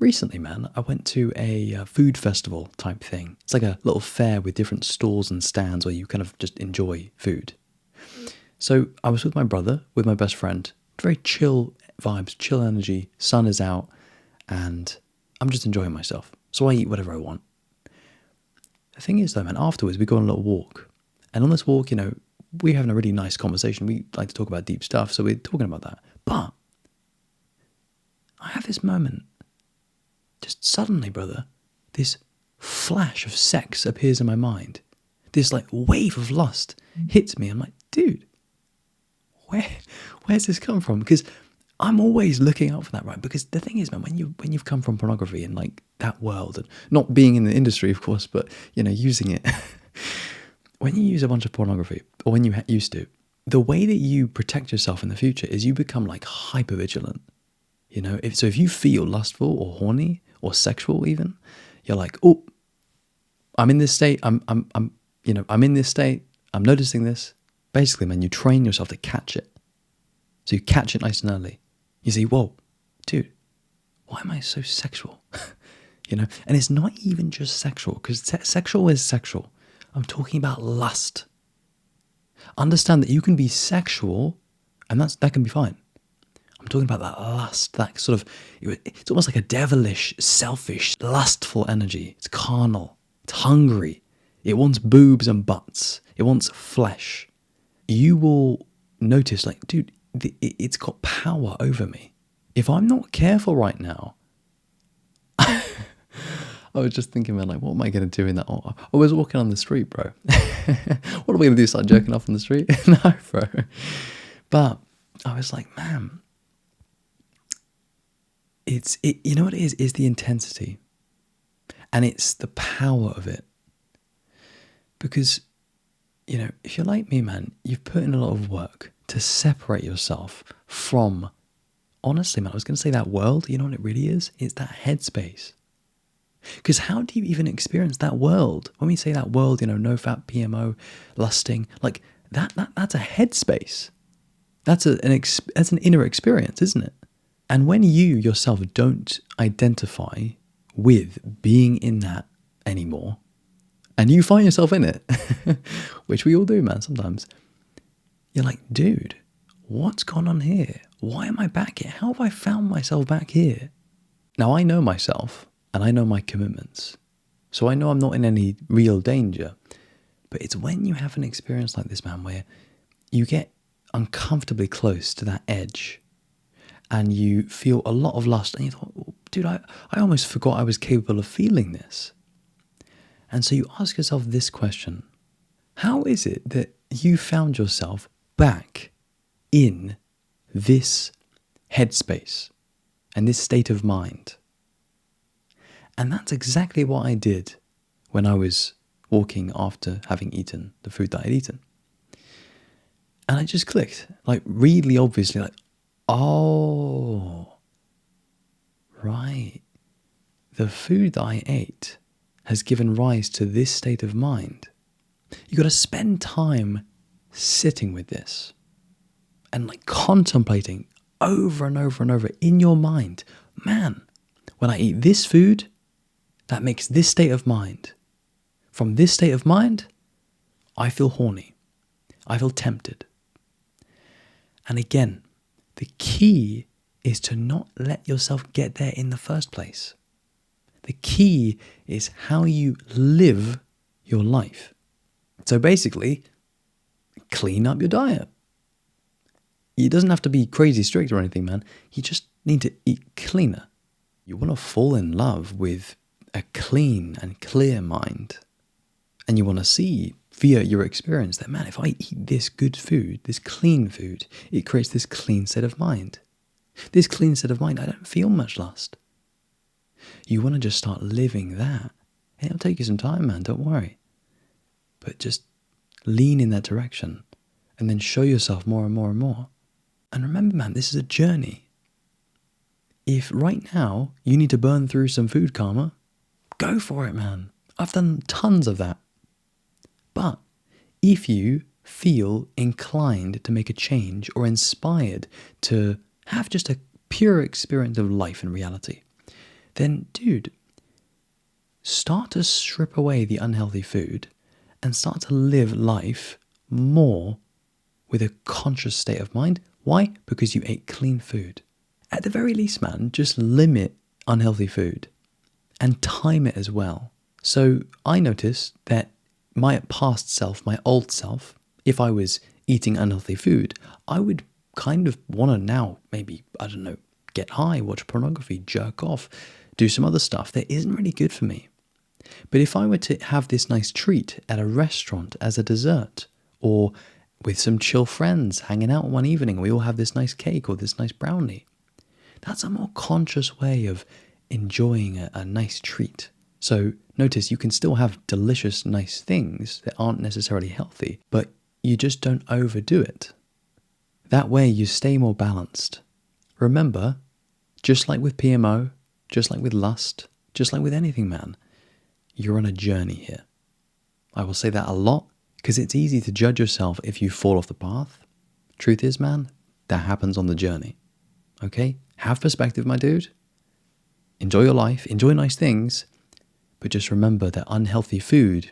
recently, man, I went to a food festival type thing. It's like a little fair with different stalls and stands where you kind of just enjoy food. So I was with my brother, with my best friend. Very chill vibes, chill energy. Sun is out, and I'm just enjoying myself. So I eat whatever I want. The thing is, though, man, afterwards we go on a little walk. And on this walk, we're having a really nice conversation. We like to talk about deep stuff, so we're talking about that. But I have this moment. Just suddenly, brother, this flash of sex appears in my mind. This like wave of lust hits me. I'm like, dude, where's this come from? Because I'm always looking out for that, right? Because the thing is, man, when you've come from pornography and like that world, and not being in the industry, of course, but using it, when you use a bunch of pornography, or when you used to, the way that you protect yourself in the future is you become like hyper vigilant. If you feel lustful or horny or sexual, even, you're like, oh, I'm in this state. I'm in this state. I'm noticing this. Basically, man, you train yourself to catch it. So you catch it nice and early. You say, whoa, dude, why am I so sexual? And it's not even just sexual, because sexual is sexual. I'm talking about lust. Understand that you can be sexual, and that can be fine. I'm talking about that lust, that sort of, it's almost like a devilish, selfish, lustful energy. It's carnal. It's hungry. It wants boobs and butts. It wants flesh. You will notice, like, dude, it's got power over me. If I'm not careful right now, I was just thinking, man, like, what am I going to do in that? I was walking on the street, bro. What are we going to do, start jerking off on the street? No, bro. But I was like, man, you know what it is? It's the intensity. And it's the power of it. Because, if you're like me, man, you've put in a lot of work to separate yourself from, honestly, man, I was going to say that world. You know what it really is? It's that headspace. Because how do you even experience that world? When we say that world, no fat, PMO, lusting, like that's a headspace. That's an inner experience, isn't it? And when you yourself don't identify with being in that anymore, and you find yourself in it, which we all do, man, sometimes, you're like, dude, what's gone on here? Why am I back here? How have I found myself back here? Now, I know myself, and I know my commitments, so I know I'm not in any real danger. But it's when you have an experience like this, man, where you get uncomfortably close to that edge, and you feel a lot of lust, and you thought, oh, dude, I almost forgot I was capable of feeling this. And so you ask yourself this question: how is it that you found yourself back in this headspace and this state of mind? And that's exactly what I did when I was walking after having eaten the food that I'd eaten. And I just clicked, like really obviously, like, oh, right. The food that I ate has given rise to this state of mind. You got to spend time sitting with this and like contemplating over and over and over in your mind. Man, when I eat this food, that makes this state of mind. From this state of mind, I feel horny. I feel tempted. And again, the key is to not let yourself get there in the first place. The key is how you live your life. So basically, clean up your diet. It doesn't have to be crazy strict or anything, man. You just need to eat cleaner. You want to fall in love with a clean and clear mind. And you want to see via your experience that, man, if I eat this good food, this clean food, it creates this clean state of mind. This clean state of mind, I don't feel much lust. You want to just start living that. And it'll take you some time, man, don't worry. But just lean in that direction and then show yourself more and more and more. And remember, man, this is a journey. If right now you need to burn through some food karma, go for it, man. I've done tons of that. But if you feel inclined to make a change or inspired to have just a pure experience of life and reality, then dude, start to strip away the unhealthy food and start to live life more with a conscious state of mind. Why? Because you ate clean food. At the very least, man, just limit unhealthy food and time it as well. So I noticed that my past self, my old self, if I was eating unhealthy food, I would kind of want to now maybe, I don't know, get high, watch pornography, jerk off, do some other stuff that isn't really good for me. But if I were to have this nice treat at a restaurant as a dessert, or with some chill friends hanging out one evening, we all have this nice cake or this nice brownie, that's a more conscious way of enjoying a nice treat. So notice you can still have delicious, nice things that aren't necessarily healthy, but you just don't overdo it. That way you stay more balanced. Remember, just like with PMO, just like with lust, just like with anything, man, you're on a journey here. I will say that a lot because it's easy to judge yourself if you fall off the path. Truth is, man, that happens on the journey. Okay? Have perspective, my dude. Enjoy your life, enjoy nice things, but just remember that unhealthy food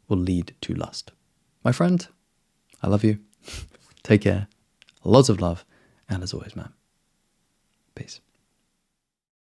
will lead to lust. My friend, I love you. Take care. Lots of love. And as always, man, peace.